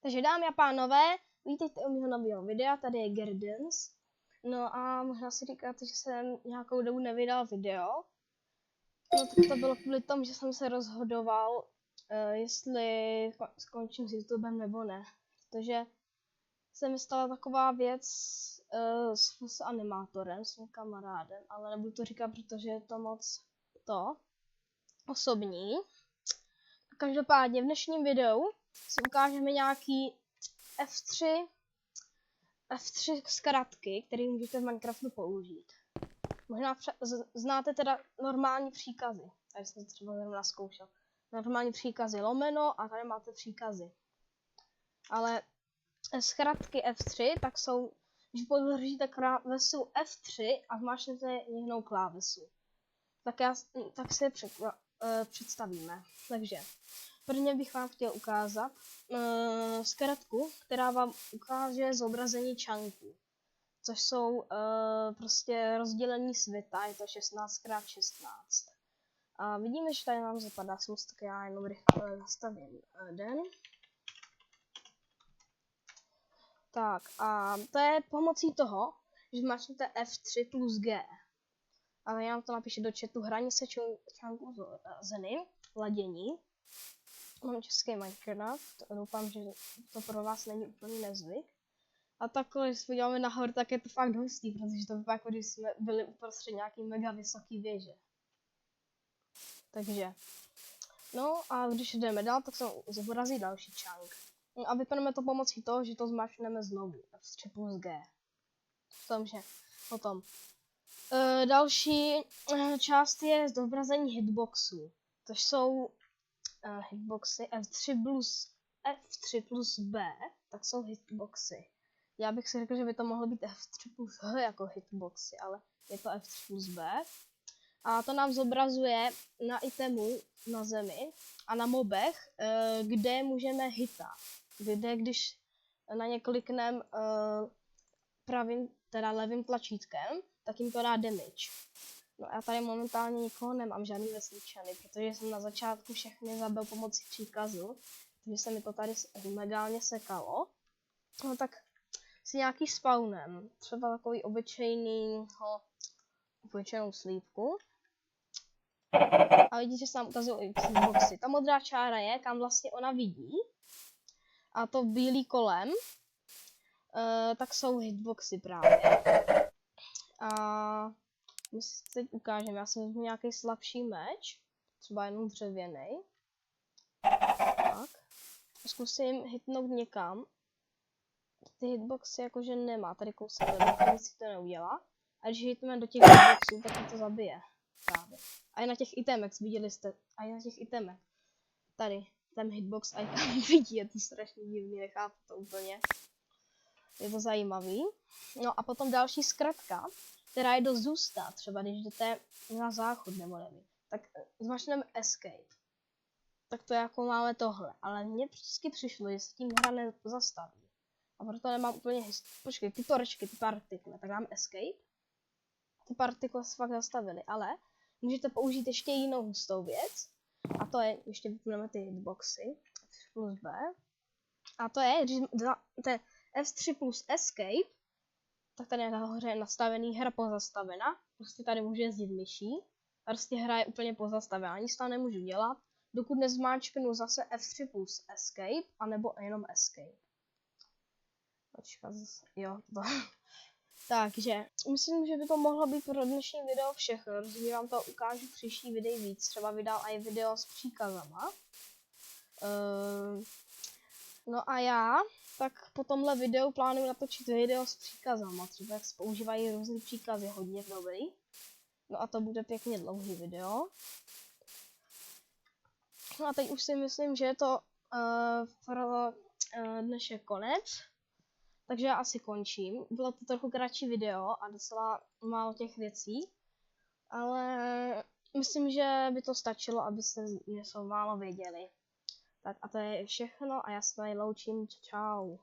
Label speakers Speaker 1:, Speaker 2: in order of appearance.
Speaker 1: Takže dámy a pánové, vítejte u mého nového videa, tady je Gardens. No a možná si říkáte, že jsem nějakou dobu nevydal video. No tak to bylo kvůli tomu, že jsem se rozhodoval, jestli skončím s YouTubem nebo ne. Protože se mi stala taková věc s animátorem, s mým kamarádem, ale nebudu to říkat, protože je to moc osobní. Každopádně v dnešním videu si ukážeme nějaký F3 zkratky, které můžete v Minecraftu použít. Možná znáte teda normální příkazy. Tady jsem to třeba zrovna zkoušel. Normální příkazy lomeno a tady máte příkazy. Ale zkratky F3 tak jsou, když podržíte klávesu F3 a zmáčknete jinou klávesu. Tak si je představíme. Takže prvně bych vám chtěl ukázat zkratku, která vám ukáže zobrazení čunků, což jsou prostě rozdělení světa, je to 16x16. A vidíme, že tady nám zapadá smysl, tak já jenom rychle zastavím den. Tak a to je pomocí toho, že zmáčknete F3 plus G. Ale já vám to napíšu do chatu hranice čunků zóny, ladění. Mám český Minecraft, doufám, že to pro vás není úplný nezvyk. A takhle, když se podíváme nahoru, tak je to fakt hustý, protože to vypadá, jako když jsme byli uprostřed nějaký mega vysoký věže. Takže, no a když jdeme dál, tak se zobrazí další chunk. A vypadneme to pomocí toho, že to zmáčkneme znovu, F3 plus G. Takže, potom. Další část je zobrazení hitboxů, což jsou hitboxy F3 plus B, tak jsou hitboxy. Já bych si řekl, že by to mohlo být F3 plus H jako hitboxy, ale je to F3 plus B. A to nám zobrazuje na itemu na zemi a na mobech, kde můžeme hitat. Kde když na ně klikneme levým tlačítkem, tak jim to dá damage. No já tady momentálně nikoho nemám, žádný vesničany, protože jsem na začátku všechny zabil pomocí příkazu, takže se mi to tady legálně sekalo. No tak si nějaký spawnem, třeba takový obyčejnou slívku. A vidíte, že se nám ukazují i hitboxy. Ta modrá čára je, kam vlastně ona vidí. A to bílý kolem, tak jsou hitboxy právě. A my si teď ukážeme, já si vezmu nějaký slabší meč, třeba jenom dřevěný. Tak. A zkusím hitnout někam. Ty hitboxy jakože nemá, tady kousek nic si to neudělá. A když hitneme do těch hitboxů, tak to zabije. Právě. A i na těch itemech, viděli jste, a i na těch itemech. Tady, ten hitbox a tam vidí, je to strašně divný, nechápu to úplně. Je to zajímavý. No a potom další zkratka, která je dost zůstá, třeba když jdete na záchod nebo nevím, tak zmačkneme escape. Tak to jako máme tohle, ale mně vždycky přišlo, že se tím hra nezastaví. A proto nemám úplně počkej, ty torečky, ty partikle, tak dám escape. Ty partikle se fakt zastavily, ale můžete použít ještě jinou hustou věc. A to je, ještě vypneme ty hitboxy, F3 plus B. A to je, když dáte F3 plus escape, tak tady nahoře je nastavený hra pozastavena. Prostě tady můžu jezdit myší. A prostě hra je úplně pozastavená, nic tam nemůžu dělat, dokud nezmáčknu zase F3 plus escape, anebo jenom escape. Počkat zase, jo, to. Takže, myslím, že by to mohlo být pro dnešní video všechno. Rozhodně vám to ukážu v příští videu víc. Třeba vydal i video s příkazama. No a já, tak po tomhle videu plánuju natočit video s příkazama. Třeba jak se používají různý příkazy, hodně dobrý. No a to bude pěkně dlouhý video. No a teď už si myslím, že je to pro dnešek konec. Takže já asi končím. Bylo to trochu kratší video a docela málo těch věcí. Ale myslím, že by to stačilo, abyste něco málo věděli. Tak a to je všechno a já se tady loučím. Čau.